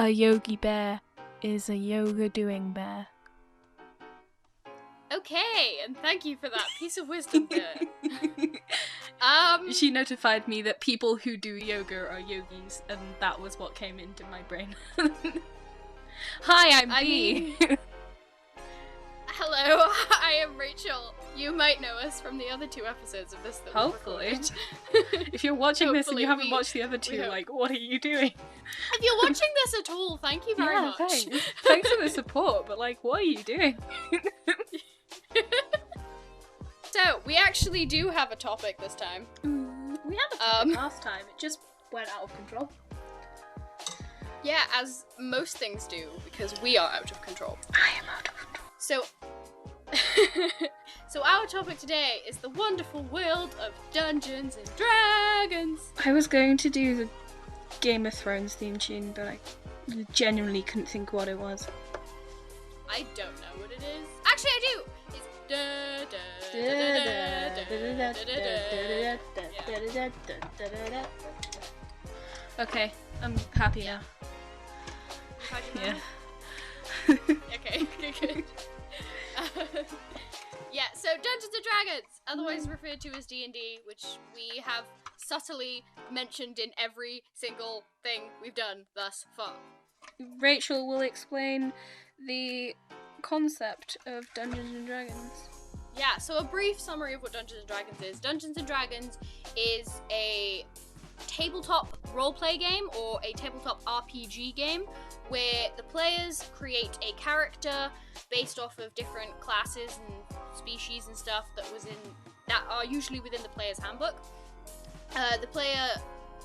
A yogi bear is a yoga doing bear. Okay, and thank you for that piece of wisdom there. She notified me that people who do yoga are yogis, and that was what came into my brain. Hi, I'm B. Hello, I am Rachel. You might know us from the other 2 episodes of this that Hopefully. If you're watching this and you haven't watched the other 2, like, what are you doing? If you're watching this at all, thank you very much. Thanks. Thanks for the support, but, like, what are you doing? So, we actually do have a topic this time. We had a topic last time, it just went out of control. Yeah, as most things do, because we are out of control. I am out of control. So our topic today is the wonderful world of Dungeons and Dragons. I was going to do the Game of Thrones theme tune, but I genuinely couldn't think what it was. I don't know what it is. Actually, I do. It's Okay, I'm happy now. Yeah. Okay, good. Yeah, so Dungeons and Dragons, otherwise referred to as D&D, which we have subtly mentioned in every single thing we've done thus far. Rachel will explain the concept of Dungeons and Dragons. Yeah, so a brief summary of what Dungeons and Dragons is. Dungeons and Dragons is a tabletop roleplay game or a tabletop RPG game where the players create a character based off of different classes and species and stuff that are usually within the player's handbook. The player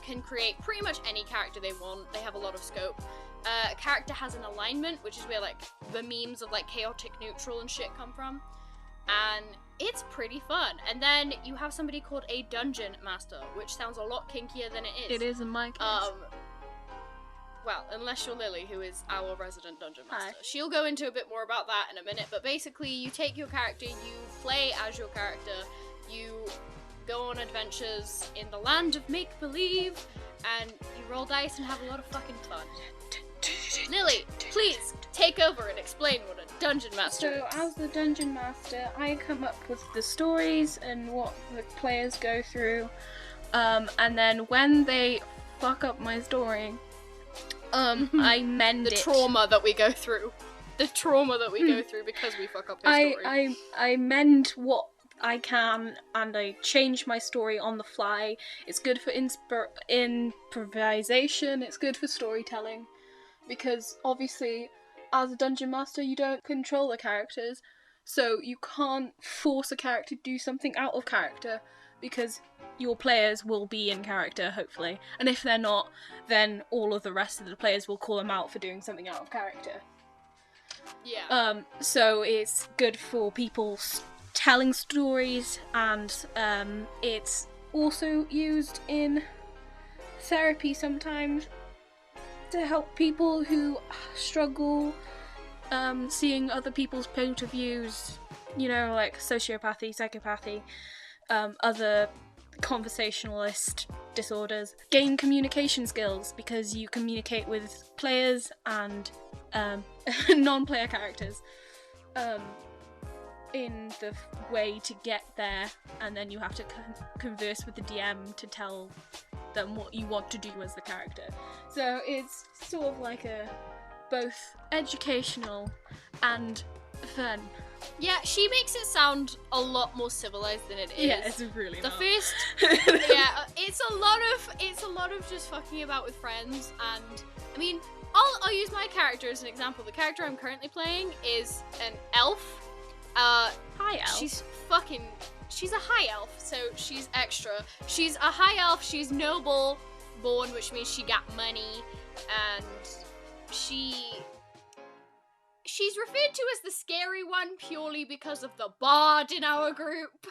can create pretty much any character they want. They have a lot of scope. A character has an alignment, which is where like the memes of like chaotic neutral and shit come from. And it's pretty fun. And then you have somebody called a dungeon master, which sounds a lot kinkier than it is. It is in my case. Well, unless you're Lily, who is our resident dungeon master. Hi. She'll go into a bit more about that in a minute, but basically you take your character, you play as your character, you go on adventures in the land of make-believe, and you roll dice and have a lot of fucking fun. Lily, please take over and explain what a dungeon master is. So, as the dungeon master, I come up with the stories and what the players go through, and then when they fuck up my story, I mend the it. trauma that we go through. The trauma that we go through because we fuck up his story. I mend what I can, and I change my story on the fly. It's good for improvisation, it's good for storytelling. Because, obviously, as a dungeon master, you don't control the characters, so you can't force a character to do something out of character, because your players will be in character, hopefully. And if they're not, then all of the rest of the players will call them out for doing something out of character. Yeah. So it's good for people telling stories, and it's also used in therapy sometimes, to help people who struggle seeing other people's point of views, you know, like sociopathy, psychopathy, other conversationalist disorders. Gain communication skills, because you communicate with players and non-player characters in the way to get there, and then you have to converse with the DM to tell them what you want to do as the character. So it's sort of like a both educational and fun. Yeah, she makes it sound a lot more civilized than it is. Yeah, it's really the not. First, yeah, it's a lot of just fucking about with friends, and I mean, I'll use my character as an example. The character I'm currently playing is an elf. Hi, elf. She's a high elf, so she's extra. She's a high elf, she's noble born, which means she got money, and she's referred to as the scary one purely because of the bard in our group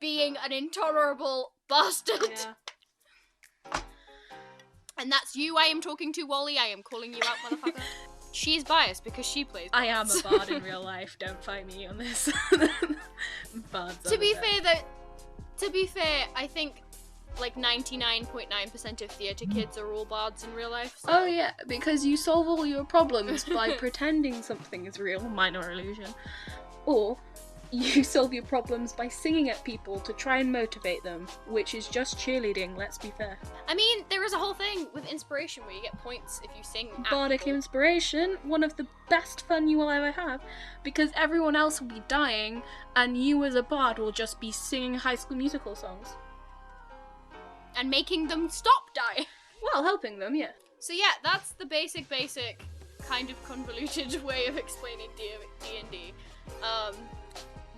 being an intolerable bastard. Yeah. And that's you I am talking to, Wally. I am calling you out, motherfucker. She's biased because she plays bards. I am a bard in real life, don't fight me on this. Bards To be fair, I think like 99.9% of theatre kids are all bards in real life. So. Oh yeah, because you solve all your problems by pretending something is real, minor illusion. Or you solve your problems by singing at people to try and motivate them, which is just cheerleading, let's be fair. I mean, there is a whole thing with inspiration where you get points if you sing at Bardic people. inspiration, one of the best fun you will ever have, because everyone else will be dying, and you as a bard will just be singing High School Musical songs. And making them stop dying. Well, helping them, yeah. So yeah, that's the basic, kind of convoluted way of explaining D&D.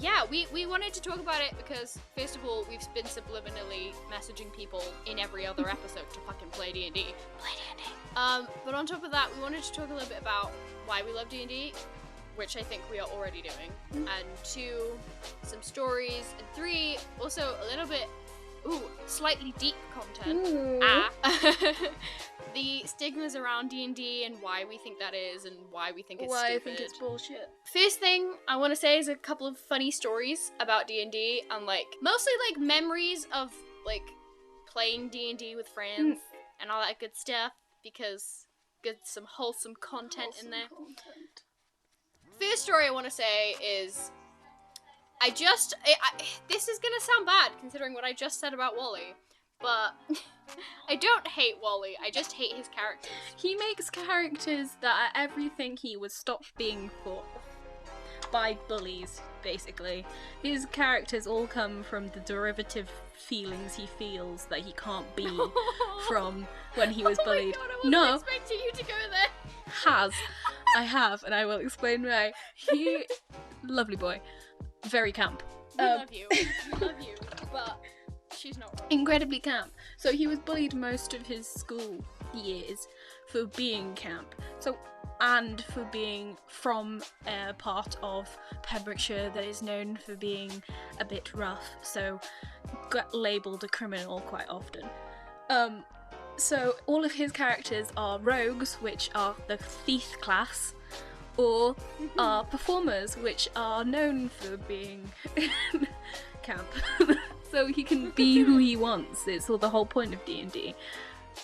Yeah, we wanted to talk about it because, first of all, we've been subliminally messaging people in every other episode to fucking play D&D. Play D&D. But on top of that, we wanted to talk a little bit about why we love D&D, which I think we are already doing. And 2, some stories. And 3, also a little bit, slightly deep content. The stigmas around D&D and why we think that is and why we think it's Why stupid. I think it's bullshit. First thing I want to say is a couple of funny stories about D&D and mostly memories of playing D&D with friends and all that good stuff because some wholesome content in there. First story I want to say is this is gonna sound bad considering what I just said about Wally, but I don't hate Wally, I just hate his characters. He makes characters that are everything he was stopped being for by bullies, basically. His characters all come from the derivative feelings he feels that he can't be from when he was bullied. Oh my God, I wasn't expecting you to go there. I have, and I will explain why. He, lovely boy, very camp. We love you, but she's not wrong. Incredibly camp. So he was bullied most of his school years for being camp. And for being from a part of Pembrokeshire that is known for being a bit rough, so got labelled a criminal quite often. So all of his characters are rogues, which are the thief class, or are performers, which are known for being camp. So he can be who he wants. It's all the whole point of D&D.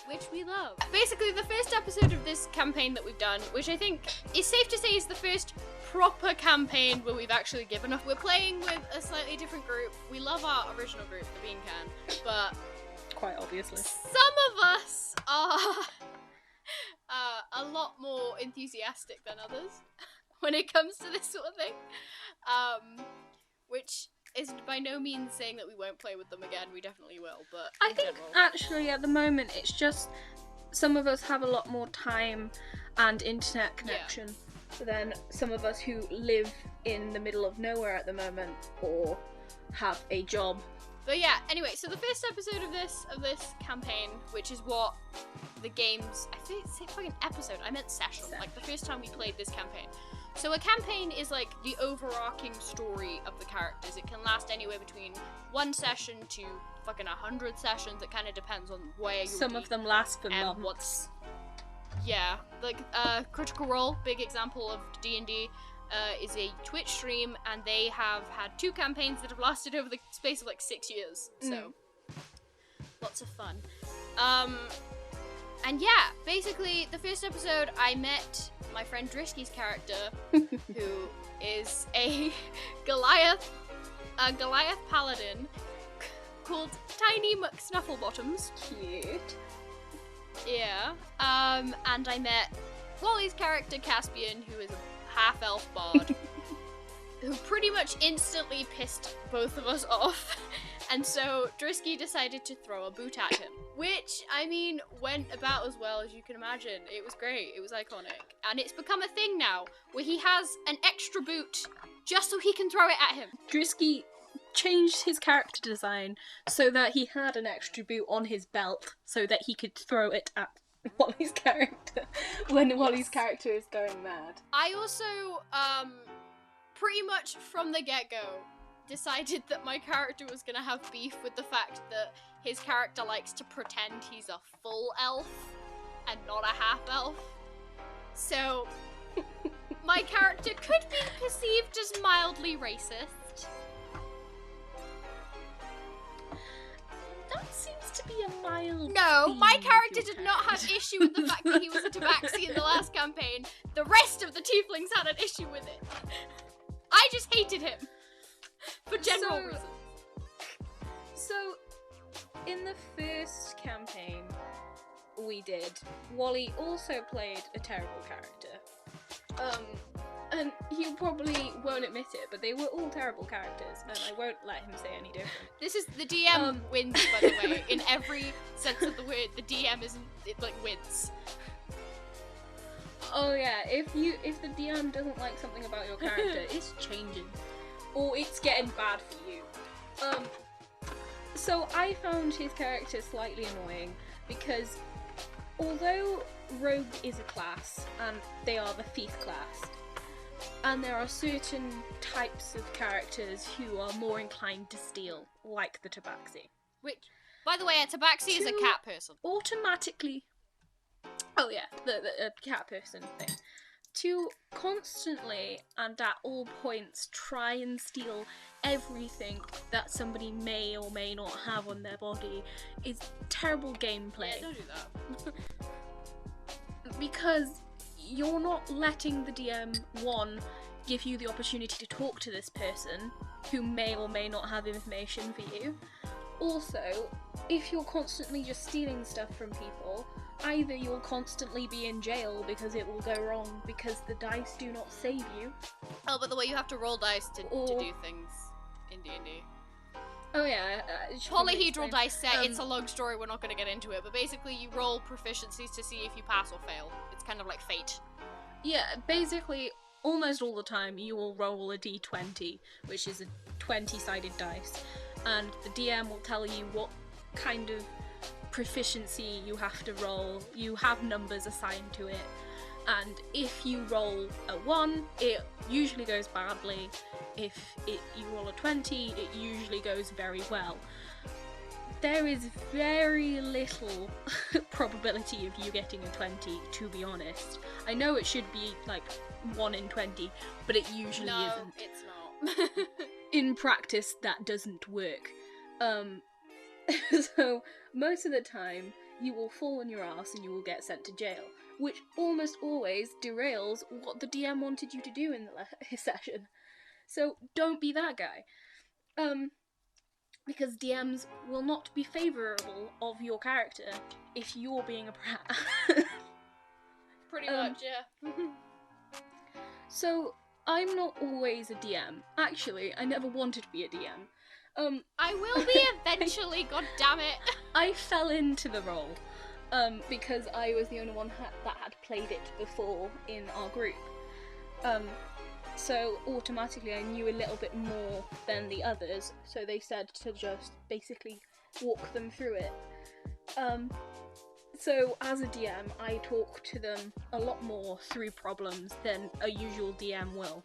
Which we love. Basically, the first episode of this campaign that we've done, which I think is safe to say is the first proper campaign where we've actually given up. We're playing with a slightly different group. We love our original group, the Bean Can, but quite obviously some of us are a lot more enthusiastic than others when it comes to this sort of thing. Which is by no means saying that we won't play with them again. We definitely will, but I think actually at the moment it's just some of us have a lot more time and internet connection than some of us who live in the middle of nowhere at the moment or have a job. But yeah, anyway, so the first episode of this campaign, which is what the game's, I think it's fucking episode, I meant session, like the first time we played this campaign. So a campaign is like the overarching story of the characters. It can last anywhere between 1 session to fucking 100 sessions. It kind of depends on where you're. Some of them last for months. What's, yeah, like Critical Role, big example of D&D, is a Twitch stream, and they have had 2 campaigns that have lasted over the space of 6 years. So lots of fun. And yeah, basically the first episode I met my friend Drisky's character, who is a Goliath paladin called Tiny McSnufflebottoms. Cute. Yeah. And I met Wally's character Caspian, who is a half-elf bard, who pretty much instantly pissed both of us off. And so Drisky decided to throw a boot at him, which, I mean, went about as well as you can imagine. It was great. It was iconic. And it's become a thing now, where he has an extra boot just so he can throw it at him. Drisky changed his character design so that he had an extra boot on his belt so that he could throw it at Wally's character when Wally's character is going mad. I also, pretty much from the get-go, decided that my character was gonna have beef with the fact that his character likes to pretend he's a full elf and not a half elf. So my character could be perceived as mildly racist. That seems to be a mild No, theme my with character your did not have character. issue with the fact that he was a tabaxi in the last campaign. The rest of the tieflings had an issue with it. I just hated him. For general reasons. So, in the first campaign we did, Wally also played a terrible character. And he probably won't admit it, but they were all terrible characters, and I won't let him say any different. This is the DM wins, by the way. In every sense of the word, the DM wins. Oh yeah, if the DM doesn't like something about your character, it's changing. Or it's getting bad for you. So I found his character slightly annoying because although Rogue is a class, and they are the thief class, and there are certain types of characters who are more inclined to steal, like the tabaxi. Which, by the way, a tabaxi is a cat person. Automatically... Oh yeah, the cat person thing. To constantly and at all points try and steal everything that somebody may or may not have on their body is terrible gameplay. Yeah, don't do that. Because you're not letting the DM, one, give you the opportunity to talk to this person who may or may not have information for you. Also, if you're constantly just stealing stuff from people, either you'll constantly be in jail because it will go wrong because the dice do not save you. Oh, by the way, you have to roll dice to do things in D&D. Oh yeah. Polyhedral dice set, it's a long story, we're not going to get into it, but basically you roll proficiencies to see if you pass or fail. It's kind of like fate. Yeah, basically, almost all the time you will roll a d20, which is a 20-sided dice, and the DM will tell you what kind of proficiency you have to roll. You have numbers assigned to it, and if you roll a 1, it usually goes badly. If you roll a 20, it usually goes very well. There is very little probability of you getting a 20, to be honest. I know it should be like 1 in 20, but it usually isn't. No, it's not. In practice, that doesn't work. So most of the time, you will fall on your ass and you will get sent to jail, which almost always derails what the DM wanted you to do in the session. So don't be that guy. Because DMs will not be favourable of your character if you're being a prat. Pretty much, yeah. So, I'm not always a DM. Actually, I never wanted to be a DM. I will be eventually, god damn it. I fell into the role, because I was the only one that had played it before in our group. So automatically I knew a little bit more than the others, so they said to just basically walk them through it. So as a DM, I talk to them a lot more through problems than a usual DM will.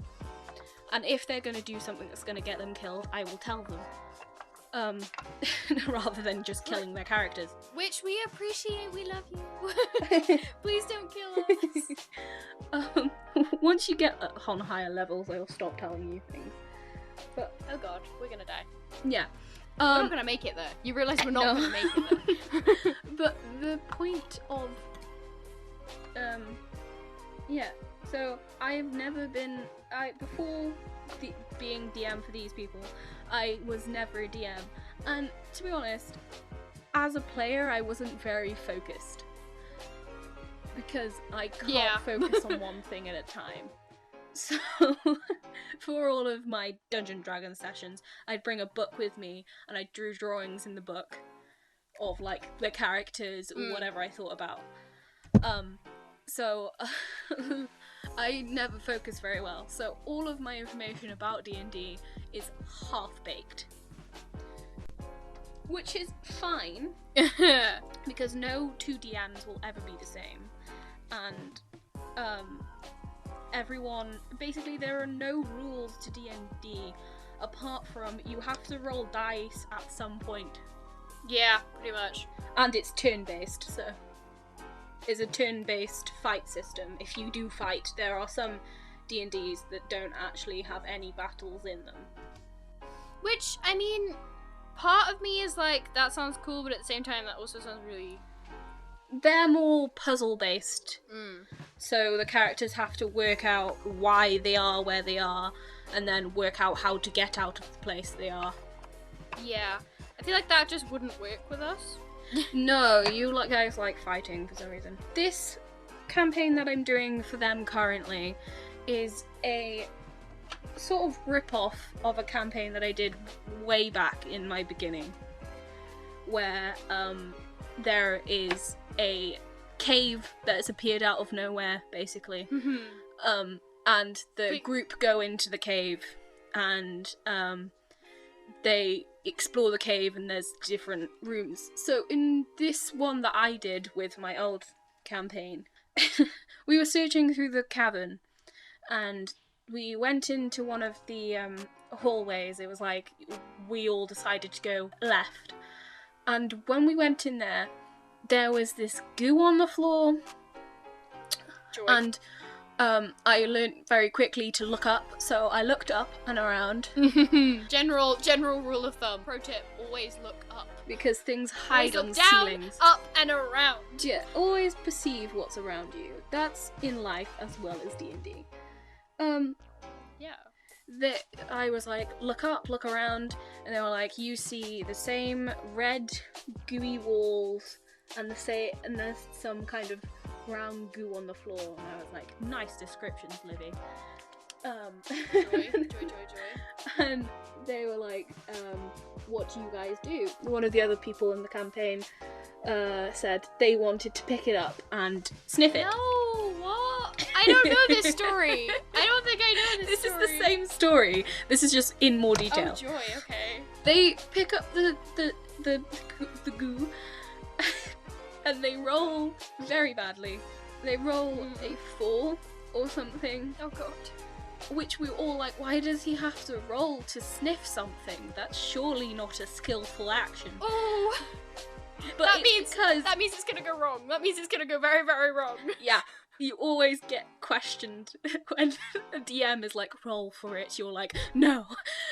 And if they're going to do something that's going to get them killed, I will tell them. Rather than just killing their characters. Which we appreciate, we love you. Please don't kill us. Once you get on higher levels, I'll stop telling you things. But oh god, we're gonna die. Yeah. We're not gonna make it there. You realise we're not gonna make it there. But the point of... yeah, so I've never been... before being DM for these people, I was never a DM. And to be honest, as a player, I wasn't very focused. Because I can't focus on one thing at a time. So, for all of my Dungeon Dragon sessions, I'd bring a book with me, and I drew drawings in the book of, like, the characters or whatever I thought about. So, I never focus very well. So, all of my information about D&D is half-baked. Which is fine, because no two DMs will ever be the same. And, everyone, basically there are no rules to D&D apart from you have to roll dice at some point. Yeah, pretty much. And it's turn-based, so it's a turn-based fight system. If you do fight, there are some D&Ds that don't actually have any battles in them. Which, I mean, part of me is like, that sounds cool, but at the same time, that also sounds really... They're more puzzle-based. Mm. So the characters have to work out why they are where they are, and then work out how to get out of the place they are. Yeah. I feel like that just wouldn't work with us. No, you guys like fighting for some reason. This campaign that I'm doing for them currently is a sort of rip-off of a campaign that I did way back in my beginning, where there is a cave that has appeared out of nowhere, basically. And the group go into the cave, and they explore the cave, and there's different rooms. So in this one that I did with my old campaign, we were searching through the cavern, and we went into one of the hallways. It was like we all decided to go left, and when we went in there, there was this goo on the floor. Joy. And I learned very quickly to look up, so I looked up and around. General rule of thumb. Pro tip, always look up. Because things hide on Always look down, ceilings. up, and around. Yeah, always perceive what's around you. That's in life as well as D&D. Yeah. I was like, look up, look around, and they were like, you see the same red gooey walls, and there's some kind of brown goo on the floor, and I was like, nice descriptions, Livy. Joy. And they were like, what do you guys do? One of the other people in the campaign said they wanted to pick it up and sniff it. No, what? I don't know this story. I don't think I know this story. This is the same story. This is just in more detail. Oh, joy, okay. They pick up the goo and they roll very badly. They roll a 4 or something. Oh god. Which we were all like, why does he have to roll to sniff something? That's surely not a skillful action. Oh, But that means it's gonna go wrong. That means it's gonna go very, very wrong. Yeah, you always get questioned when a DM is like, roll for it. You're like, no.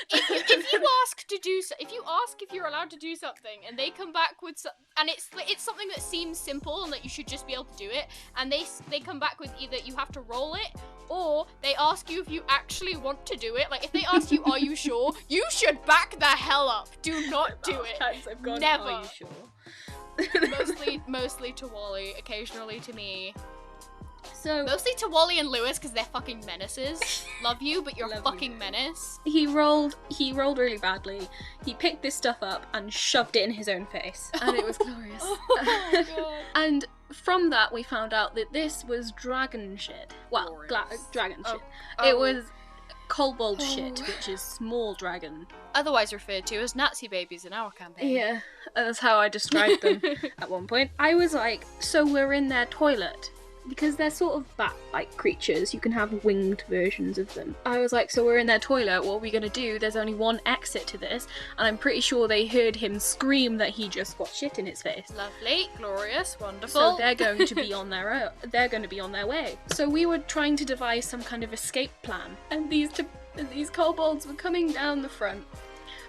If you ask if you're allowed to do something, and they come back with and it's something that seems simple and that you should just be able to do it, and they come back with either you have to roll it, or they ask you if you actually want to do it. Like, if they ask you, are you sure? You should back the hell up. Do not do it. I've gone, Never. Are you sure? Mostly to Wally, occasionally to me. So Mostly to Wally and Lewis, because they're fucking menaces. Love you, but you're a fucking menace. he rolled really badly. He picked this stuff up and shoved it in his own face, and it was glorious. Oh god. And from that, we found out that this was dragon shit. Well, dragon shit. It was kobold shit, which is small dragon. Otherwise referred to as Nazi babies in our campaign. Yeah, that's how I described them at one point. I was like, so we're in their toilet. Because they're sort of bat-like creatures, you can have winged versions of them. I was like, so we're in their toilet, what are we gonna do? There's only one exit to this, and I'm pretty sure they heard him scream that he just got shit in his face. Lovely, glorious, wonderful. So they're going to be on their own. They're going to be on their way. So we were trying to devise some kind of escape plan, and these kobolds were coming down the front,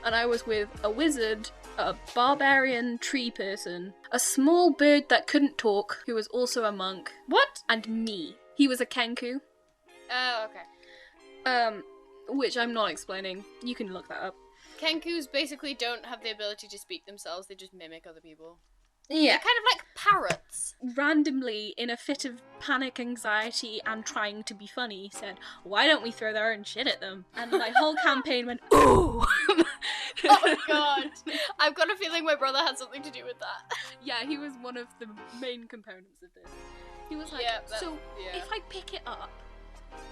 and I was with a wizard, a barbarian tree person, a small bird that couldn't talk, who was also a monk. What? And me. He was a kenku. Oh, okay. Which I'm not explaining. You can look that up. Kenkus basically don't have the ability to speak themselves, they just mimic other people. Yeah. They're kind of like parrots. Randomly, in a fit of panic, anxiety, and trying to be funny, said, why don't we throw their own shit at them? And my whole campaign went, ooh! Oh god. I've got a feeling my brother had something to do with that. Yeah, he was one of the main components of this. He was like, if I pick it up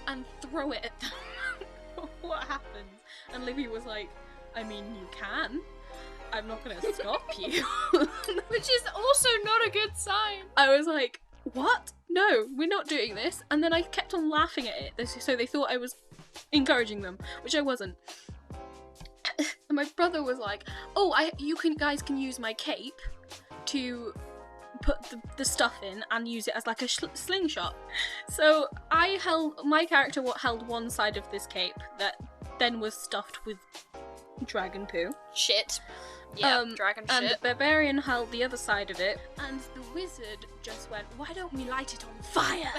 and throw it at them, what happens? And Livy was like, I mean, you can. I'm not gonna stop you. Which is also not a good sign. I was like, what? No, we're not doing this. And then I kept on laughing at it, so they thought I was encouraging them, which I wasn't. And my brother was like, oh, you guys can use my cape to put the stuff in and use it as like a slingshot. So my character held one side of this cape that then was stuffed with dragon poo. Shit. Yeah, dragon and shit. the barbarian held the other side of it, and the wizard just went, "Why don't we light it on fire?"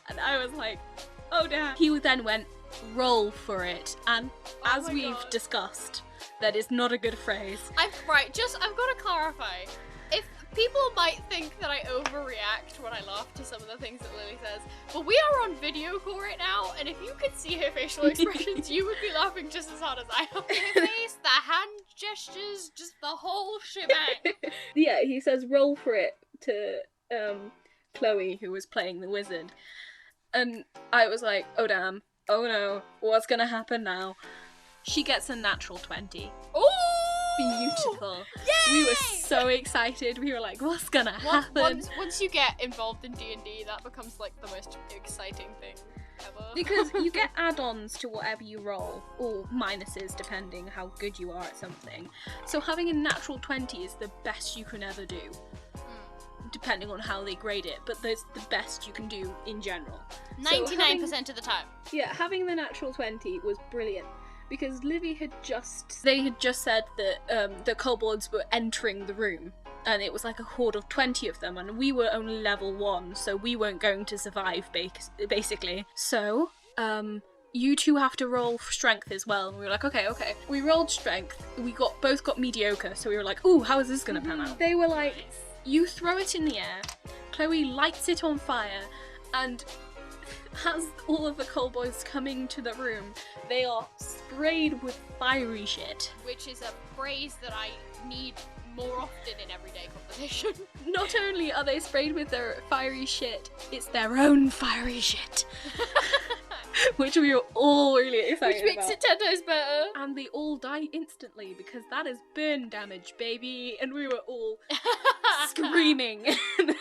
And I was like, oh damn. He then went, "Roll for it," and as we've discussed, that is not a good phrase. I've got to clarify. If people might think that I overreact when I laugh to some of the things that Lily says, but we are on video call right now, and if you could see her facial expressions, you would be laughing just as hard as I am. Her face, the hand gestures, just the whole shebang. Yeah, he says, "Roll for it" to Chloe, who was playing the wizard. And I was like, oh damn, oh no, what's gonna happen now? She gets a natural 20. Ooh! Beautiful. Yay! We were so excited. We were like, what's gonna happen? Once you get involved in D&D, that becomes like the most exciting thing ever. Because you get add-ons to whatever you roll, or minuses depending how good you are at something. So having a natural 20 is the best you can ever do, depending on how they grade it, but that's the best you can do in general. 99% of the time. Yeah, having the natural 20 was brilliant. Because Livy had just said that the kobolds were entering the room, and it was like a horde of 20 of them, and we were only level 1, so we weren't going to survive, basically. So, you two have to roll strength as well. And we were like, okay. We rolled strength, we both got mediocre, so we were like, ooh, how is this gonna pan out? They were like, you throw it in the air, Chloe lights it on fire, and as all of the kobolds coming to the room, they are sprayed with fiery shit. Which is a phrase that I need more often in everyday conversation. Not only are they sprayed with their fiery shit, it's their own fiery shit. Which we were all really excited about. Which makes it 10 times better. And they all die instantly, because that is burn damage, baby. And we were all screaming. That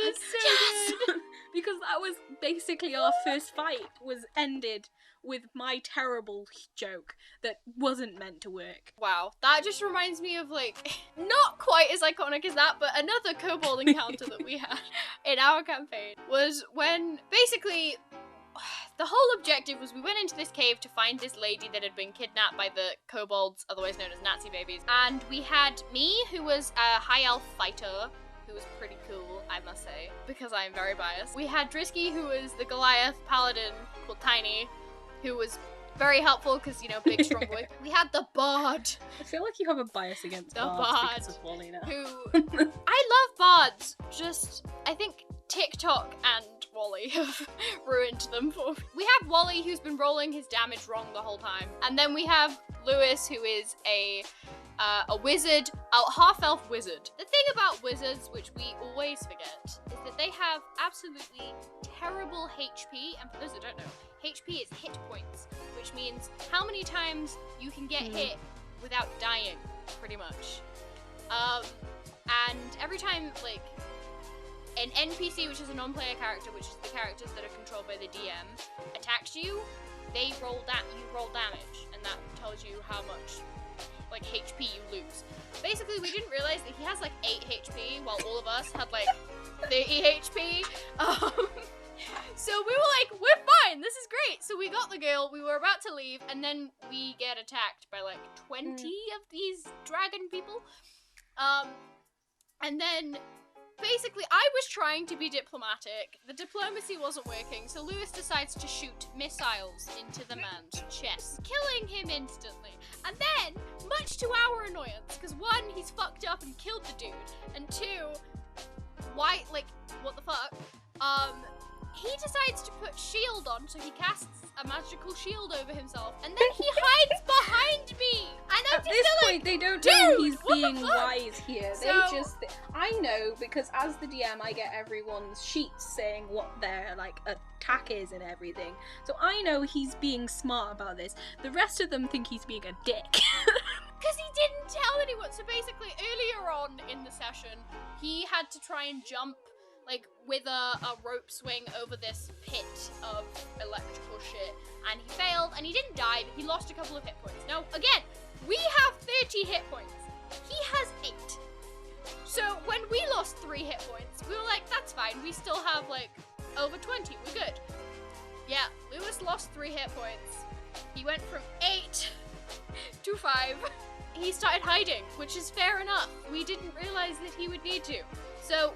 is so good. Because that was basically our first fight, was ended with my terrible joke that wasn't meant to work. Wow, that just reminds me of, like, not quite as iconic as that, but another kobold encounter that we had in our campaign was when, basically, the whole objective was we went into this cave to find this lady that had been kidnapped by the kobolds, otherwise known as Nazi babies, and we had me, who was a high elf fighter, who was pretty cool, I must say, because I am very biased. We had Drisky, who was the Goliath paladin called Tiny, who was very helpful because, you know, big, strong boy. We had the Bard. I feel like you have a bias against the bards Bard, because of Wally now. Who I love bards. Just, I think TikTok and Wally have ruined them for me. We have Wally, who's been rolling his damage wrong the whole time, and then we have Lewis, who is a wizard, a half-elf wizard. The thing about wizards, which we always forget, is that they have absolutely terrible HP, and for those that don't know, HP is hit points, which means how many times you can get hit without dying, pretty much. And every time, like, an NPC, which is a non-player character, which is the characters that are controlled by the DM, attacks you, you roll damage, and that tells you how much, like, HP you lose. Basically, we didn't realize that he has, like, 8 HP, while all of us had, like, 30 HP. So we were like, we're fine, this is great. So we got the girl, we were about to leave, and then we get attacked by, like, 20 of these dragon people. And then, basically, I was trying to be diplomatic. The diplomacy wasn't working, so Lewis decides to shoot missiles into the man's chest, killing him instantly. And then, much to our annoyance, because 1, he's fucked up and killed the dude, and 2, why, like, what the fuck? He decides to put shield on, so he casts a magical shield over himself, and then he hides behind me! And I'm At this point, they don't know he's being wise here. I know, because as the DM, I get everyone's sheets saying what their, like, attack is and everything. So I know he's being smart about this. The rest of them think he's being a dick. Because he didn't tell anyone. So basically, earlier on in the session, he had to try and jump, like, with a rope swing over this pit of electrical shit, and he failed, and he didn't die, but he lost a couple of hit points. Now, again, we have 30 hit points. He has 8. So when we lost 3 hit points, we were like, that's fine, we still have, like, over 20, we're good. Yeah, Lewis lost 3 hit points. He went from 8 to 5. He started hiding, which is fair enough. We didn't realize that he would need to. So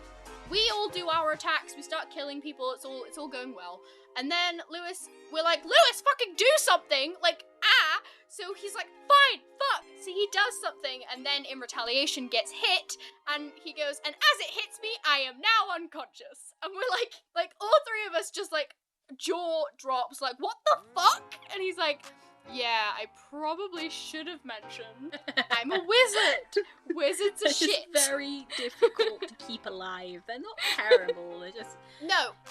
we all do our attacks, we start killing people, it's all going well. And then we're like, Lewis, fucking do something! Like, ah! So he's like, fine, fuck! So he does something, and then in retaliation gets hit, and he goes, and as it hits me, I am now unconscious. And we're like all 3 of us just like, jaw drops, like, what the fuck? And he's like, yeah, I probably should have mentioned I'm a wizard. Wizards are shit. It's very difficult to keep alive. They're not terrible, they're just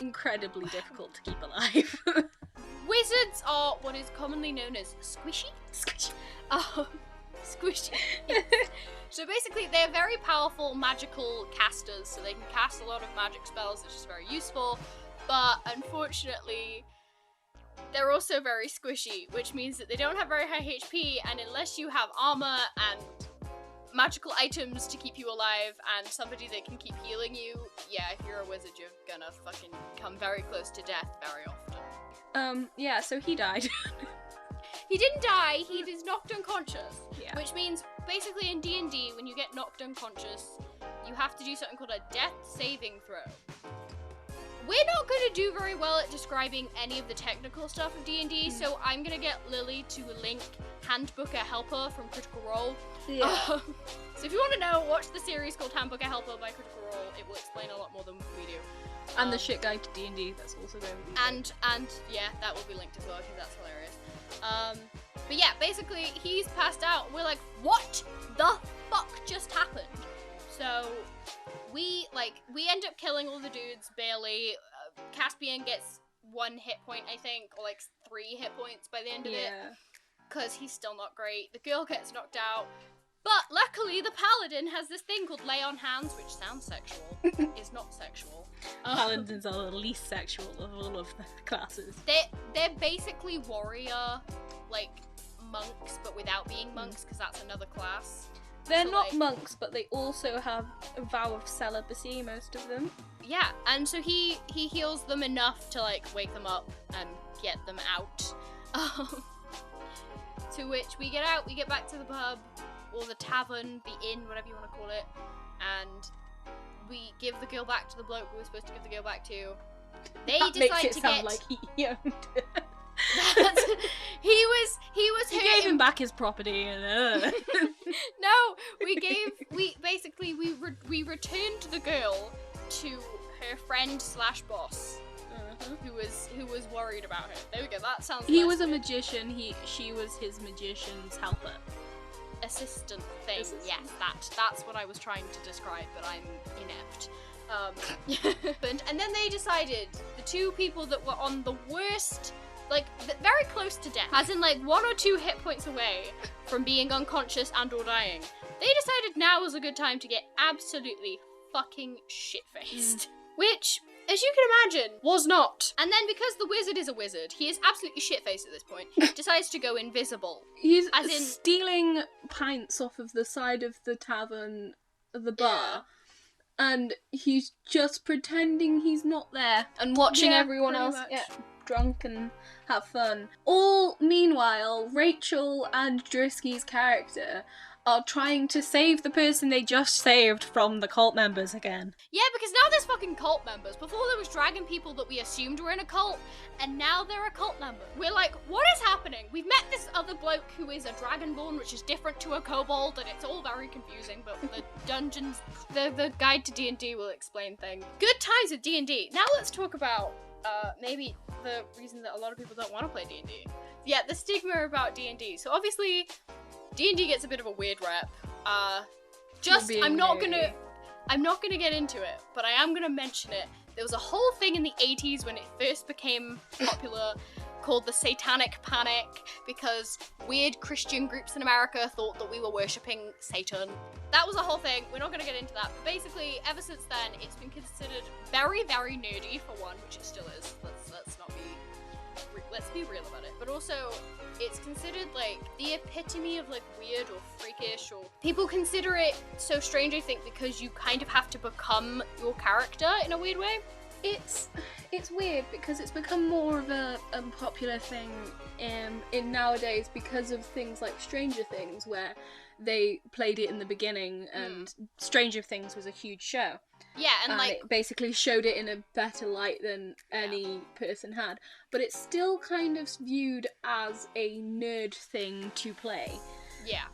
incredibly difficult to keep alive. Wizards are what is commonly known as squishy. Squishy. Squishy. So basically, they're very powerful magical casters, so they can cast a lot of magic spells, which is very useful, but unfortunately, they're also very squishy, which means that they don't have very high HP, and unless you have armor and magical items to keep you alive and somebody that can keep healing you, yeah, if you're a wizard, you're gonna fucking come very close to death very often. Yeah, so he died. He didn't die, he is knocked unconscious. Yeah. Which means, basically in D&D, when you get knocked unconscious, you have to do something called a death saving throw. We're not going to do very well at describing any of the technical stuff of D&D, so I'm going to get Lily to link Handbooker Helper from Critical Role. Yeah. So if you want to know, watch the series called Handbooker Helper by Critical Role. It will explain a lot more than we do. And the shit guide to D&D, that's also going to be and yeah, that will be linked as well, because that's hilarious. But yeah, basically, he's passed out. We're like, what the fuck just happened? So we end up killing all the dudes barely. Caspian gets 1 hit point, I think, or like 3 hit points by the end of it, because he's still not great. The girl gets knocked out, but luckily the paladin has this thing called lay on hands, which sounds sexual. Is not sexual. Paladins are the least sexual of all of the classes. They're basically warrior, like monks, but without being monks, because that's another class. They're So, not like- monks, but they also have a vow of celibacy, most of them. Yeah, and so he heals them enough to like wake them up and get them out. To which we get out, we get back to the pub, or the tavern, the inn, whatever you want to call it, and we give the girl back to the bloke we were supposed to give the girl back to. They That decide makes it to sound get like he owned it. he was He hurting. gave him back his property and No, we returned the girl to her friend / boss, who was worried about her. There we go. That sounds. he less was a good. magician, she was his magician's helper. Assistant thing. Assistant. Yes, that's what I was trying to describe, but I'm inept. And then they decided, the 2 people that were on the worst, like very close to death, as in like 1 or 2 hit points away from being unconscious and or dying, they decided now was a good time to get absolutely fucking shit-faced. Which, as you can imagine, was not. And then because the wizard is a wizard, he is absolutely shit-faced at this point, decides to go invisible. He's As in- stealing pints off of the side of the tavern, the bar, and he's just pretending he's not there and watching Yeah, everyone pretty else much. get drunk and have fun. All meanwhile, Rachel and Drisky's character are trying to save the person they just saved from the cult members again. Yeah, because now there's fucking cult members. Before there was dragon people that we assumed were in a cult, and now they're a cult member. We're like, what is happening? We've met this other bloke who is a dragonborn, which is different to a kobold, and it's all very confusing, but the dungeons, the guide to D&D will explain things. Good times with D&D. Now let's talk about maybe the reason that a lot of people don't want to play D&D. Yeah, the stigma about D&D. So obviously, D&D gets a bit of a weird rep. I'm not gonna get into it, but I am gonna mention it. There was a whole thing in the 80s when it first became popular called the Satanic Panic, because weird Christian groups in America thought that we were worshipping Satan. That was a whole thing. We're not gonna get into that. But basically, ever since then, it's been considered very, very nerdy for one, which it still is. Let's be real about it. But also, it's considered like the epitome of like weird or freakish, or people consider it so strange, I think, because you kind of have to become your character in a weird way. It's it's weird because it's become more of a popular thing in nowadays because of things like Stranger Things, where they played it in the beginning, and Stranger Things was a huge show. Yeah, and like it basically showed it in a better light than any person had. But it's still kind of viewed as a nerd thing to play. Yeah.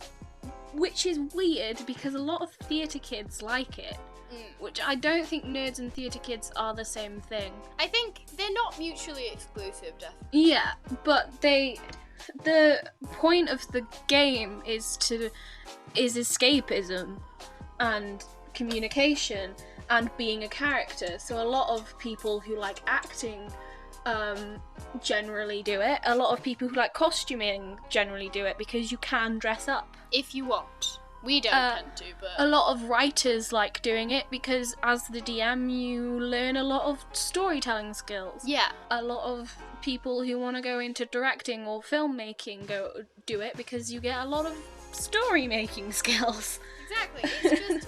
Which is weird because a lot of theatre kids like it. Which I don't think nerds and theatre kids are the same thing. I think they're not mutually exclusive, definitely. Yeah, but the point of the game is escapism and communication and being a character. So a lot of people who like acting generally do it. A lot of people who like costuming generally do it because you can dress up. If you want. We don't tend to, but... A lot of writers like doing it because as the DM you learn a lot of storytelling skills. Yeah. A lot of people who want to go into directing or filmmaking do it because you get a lot of story-making skills. Exactly. It's just...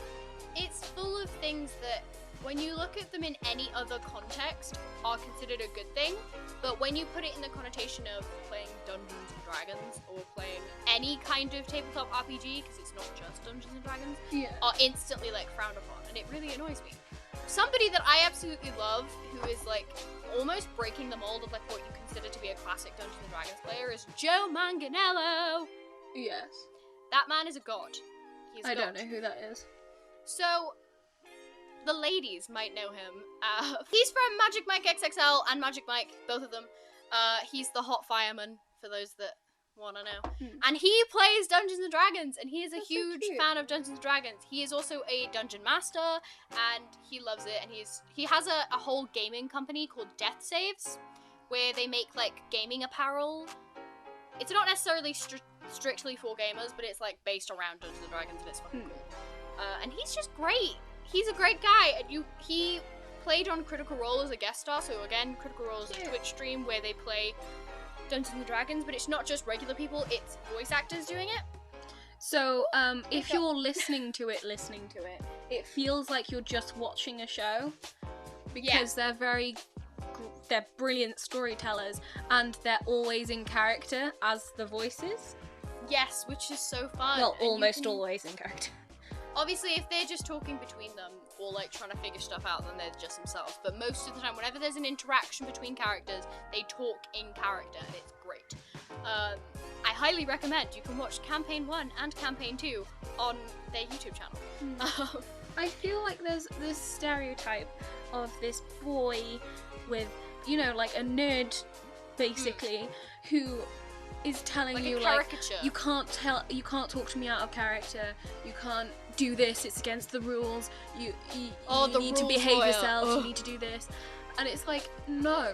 it's full of things that, when you look at them in any other context, are considered a good thing, but when you put it in the connotation of playing Dungeons & Dragons, or playing any kind of tabletop RPG, because it's not just Dungeons & Dragons, are instantly, like, frowned upon, and it really annoys me. Somebody that I absolutely love, who is, like, almost breaking the mold of, like, what you consider to be a classic Dungeons & Dragons player, is Joe Manganiello! Yes. That man is a god. He's a I god. don't know who that is. So... the ladies might know him. He's from Magic Mike XXL and Magic Mike, both of them. He's the hot fireman, for those that want to know. And he plays Dungeons & Dragons, and he is a huge fan of Dungeons & Dragons. He is also a dungeon master, and he loves it. And he has a whole gaming company called Death Saves, where they make, like, gaming apparel. It's not necessarily strictly for gamers, but it's, like, based around Dungeons & Dragons, and it's fucking cool. And he's just great. He's a great guy, and he played on Critical Role as a guest star, so again, Critical Role is a Twitch stream where they play Dungeons & Dragons, but it's not just regular people, it's voice actors doing it. So, if you're listening to it, it feels like you're just watching a show, because they're brilliant storytellers, and they're always in character as the voices. Yes, which is so fun. Well, almost always in character. Obviously, if they're just talking between them, or, like, trying to figure stuff out, then they're just themselves. But most of the time, whenever there's an interaction between characters, they talk in character, and it's great. I highly recommend. You can watch Campaign 1 and Campaign 2 on their YouTube channel. I feel like there's this stereotype of this boy with, you know, like, a nerd, basically, who is telling like you, a like, caricature. you can't talk to me out of character, you can't do this, it's against the rules, you need to behave yourself, you need to do this. And it's like, no.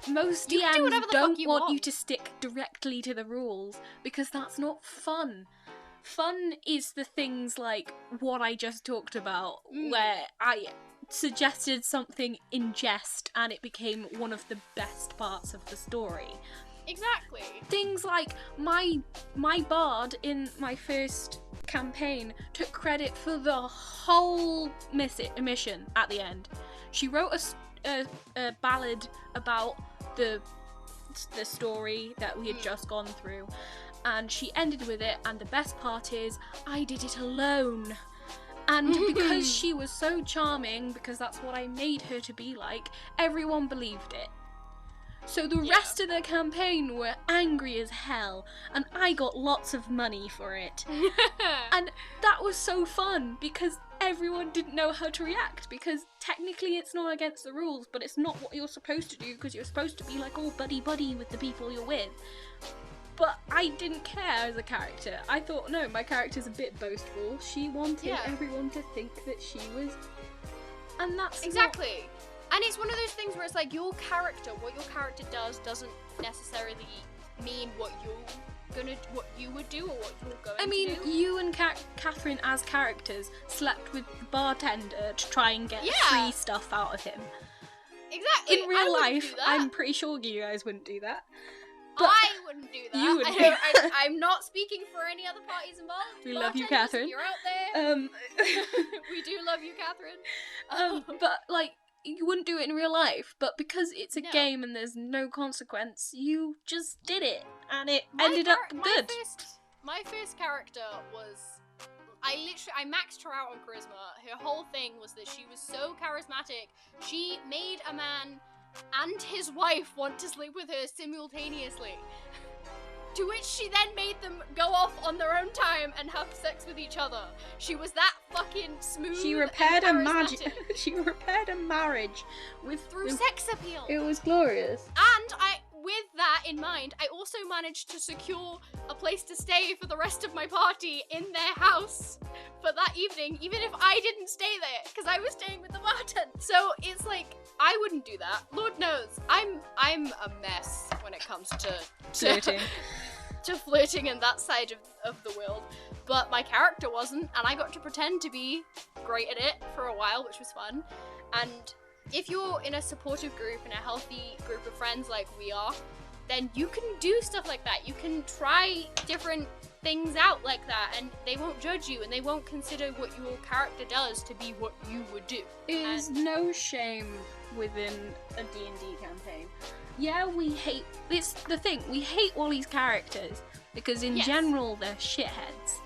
Most DMs don't want you to stick directly to the rules, because that's not fun. Fun is the things like what I just talked about, where I suggested something in jest and it became one of the best parts of the story. Exactly. Things like my bard in my first campaign took credit for the whole mission at the end. She wrote a ballad about the story that we had just gone through, and she ended with it, and the best part is I did it alone. And because she was so charming, because that's what I made her to be like, everyone believed it. So the rest of the campaign were angry as hell, and I got lots of money for it. And that was so fun, because everyone didn't know how to react, because technically it's not against the rules, but it's not what you're supposed to do, because you're supposed to be like all buddy-buddy with the people you're with. But I didn't care as a character. I thought, no, my character's a bit boastful. She wanted everyone to think that she was... And that's exactly. And it's one of those things where it's like what your character does doesn't necessarily mean what you would do or what you're going to do. I mean, you and Catherine as characters slept with the bartender to try and get free stuff out of him. Exactly. In real life, I'm pretty sure you guys wouldn't do that. But I wouldn't do that. You would. I'm not speaking for any other parties involved. We love you, Catherine. You're out there. We do love you, Catherine. But like, you wouldn't do it in real life, but because it's a game and there's no consequence, you just did it, and it ended up good. My first character was, I maxed her out on charisma. Her whole thing was that she was so charismatic, she made a man and his wife want to sleep with her simultaneously. To which she then made them go off on their own time and have sex with each other. She was that fucking smooth. She repaired a marriage. She repaired a marriage through sex appeal. It was glorious. And with that in mind, I also managed to secure a place to stay for the rest of my party in their house for that evening, even if I didn't stay there, because I was staying with the bartender. So it's like, I wouldn't do that. Lord knows, I'm a mess when it comes to flirting. To flirting and that side of the world. But my character wasn't, and I got to pretend to be great at it for a while, which was fun. And if you're in a supportive group, in a healthy group of friends like we are, then you can do stuff like that. You can try different things out like that, and they won't judge you, and they won't consider what your character does to be what you would do. There's no shame within a D&D campaign. Yeah, we hate... It's the thing, we hate all these characters, because in general they're shitheads.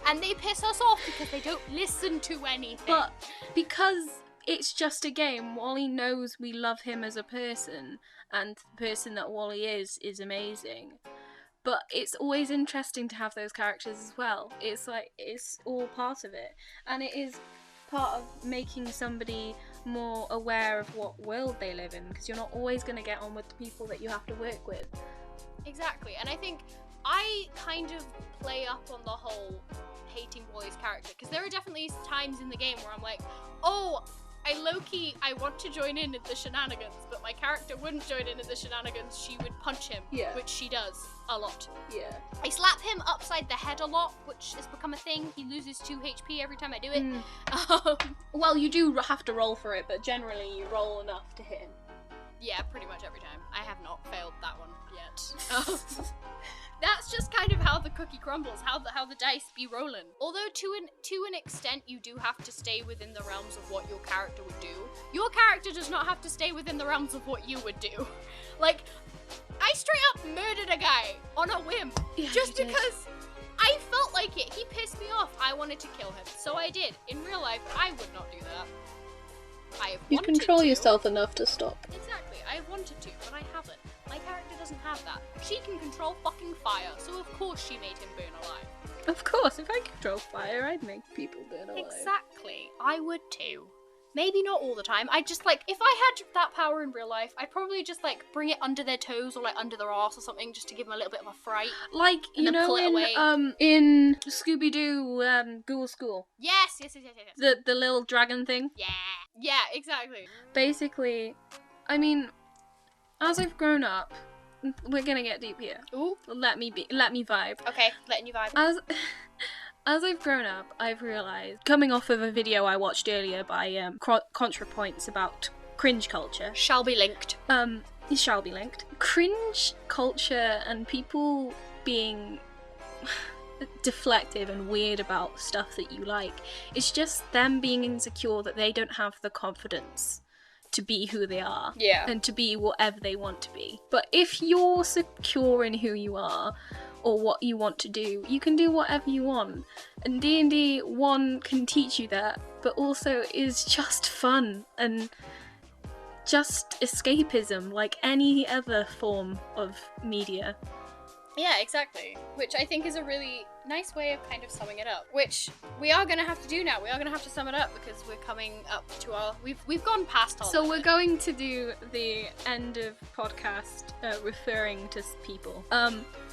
And they piss us off because they don't listen to anything. But because it's just a game, Wally knows we love him as a person, and the person that Wally is amazing. But it's always interesting to have those characters as well. It's like, it's all part of it. And it is part of making somebody more aware of what world they live in, because you're not always going to get on with the people that you have to work with. Exactly, and I think I kind of play up on the whole hating Wally's character, because there are definitely times in the game where I'm like, oh, I want to join in the shenanigans, but my character wouldn't join in the shenanigans. She would punch him, which she does a lot. Yeah. I slap him upside the head a lot, which has become a thing. He loses 2 HP every time I do it. Well, you do have to roll for it, but generally you roll enough to hit him. Yeah, pretty much every time. I have not failed that one yet. That's just kind of how the cookie crumbles, how the dice be rolling. Although to an extent you do have to stay within the realms of what your character would do. Your character does not have to stay within the realms of what you would do. Like, I straight up murdered a guy on a whim, just because I felt like it. He pissed me off. I wanted to kill him, so I did. In real life, I would not do that. You control yourself enough to stop. Exactly, I wanted to, but I haven't. My character doesn't have that. She can control fucking fire, so of course she made him burn alive. Of course, if I control fire, I'd make people burn alive. Exactly, I would too. Maybe not all the time. I'd just like, if I had that power in real life, I'd probably just like bring it under their toes or like under their arse or something, just to give them a little bit of a fright. Like, you know, in Scooby-Doo, Ghoul School. Yes. The little dragon thing. Yeah, exactly. Basically, I mean, as I've grown up, we're gonna get deep here. Ooh. Let me vibe. Okay, letting you vibe. As I've grown up, I've realised, coming off of a video I watched earlier by ContraPoints about cringe culture. Shall be linked. It shall be linked. Cringe culture and people being deflective and weird about stuff that you like, it's just them being insecure that they don't have the confidence to be who they are. Yeah. And to be whatever they want to be. But if you're secure in who you are, or what you want to do, you can do whatever you want. And D&D 1 can teach you that, but also is just fun and just escapism like any other form of media. Yeah, exactly. Which I think is a really nice way of kind of summing it up. Which we are going to have to do now. We are going to have to sum it up because we're coming up to our... We've gone past all. So we're going to do the end of podcast referring to people.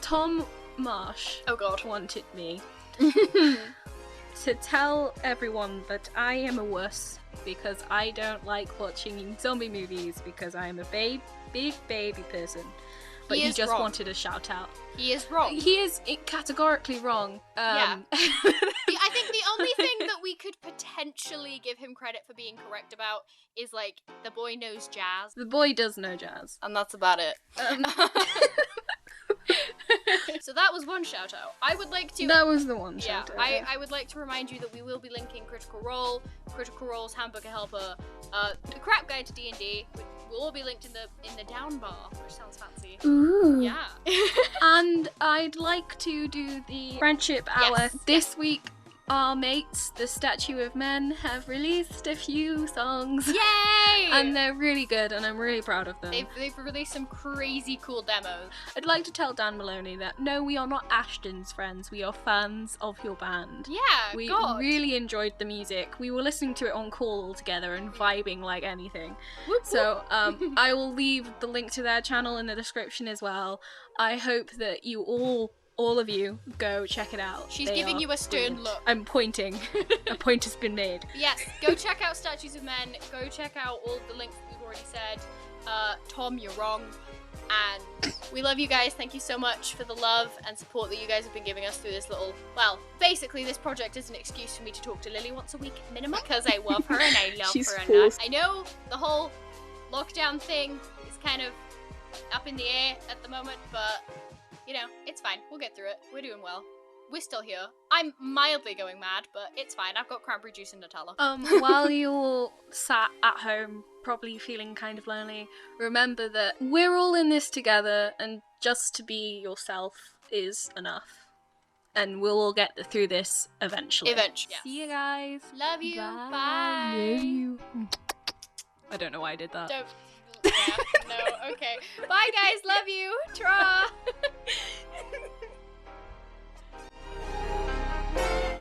Tom Marsh wanted me to tell everyone that I am a wuss because I don't like watching zombie movies because I am a big baby person. But he just wanted a shout out. He is wrong. He is categorically wrong. Yeah. I think the only thing that we could potentially give him credit for being correct about is, like, the boy knows jazz. The boy does know jazz. And that's about it. So that was one shout out. I would like to. That was the one Yeah, shout out. I would like to remind you that we will be linking Critical Role, Critical Role's Handbooker Helper, the Crap Guide to D&D. Will all be linked in the down bar, which sounds fancy. Ooh. Yeah. And I'd like to do the friendship hour. Yes, This week, our mates, the Statue of Men, have released a few songs. Yay! And they're really good, and I'm really proud of them. They've released some crazy cool demos. I'd like to tell Dan Maloney that no, we are not Ashton's friends. We are fans of your band. Yeah, We God. really enjoyed the music. We were listening to it on call all together and vibing like anything. Whoop, So I will leave the link to their channel in the description as well. I hope that you all of you, go check it out. She's They giving are you a stern brilliant. look. I'm pointing. A point has been made. Yes, go check out Statues of Men. Go check out all the links that we've already said. Tom, you're wrong. And we love you guys. Thank you so much for the love and support that you guys have been giving us through this little... Well, basically this project is an excuse for me to talk to Lily once a week minimum because I love her and I love She's her forced. enough. I know the whole lockdown thing is kind of up in the air at the moment, but... You know, it's fine. We'll get through it. We're doing well. We're still here. I'm mildly going mad, but it's fine. I've got cranberry juice and Nutella. While you're sat at home, probably feeling kind of lonely, remember that we're all in this together, and just to be yourself is enough. And we'll all get through this eventually. Eventually. See you guys. Love you. Bye. Love you. I don't know why I did that. Don't. Yeah, no. Okay. Bye, guys. Love you. Tra.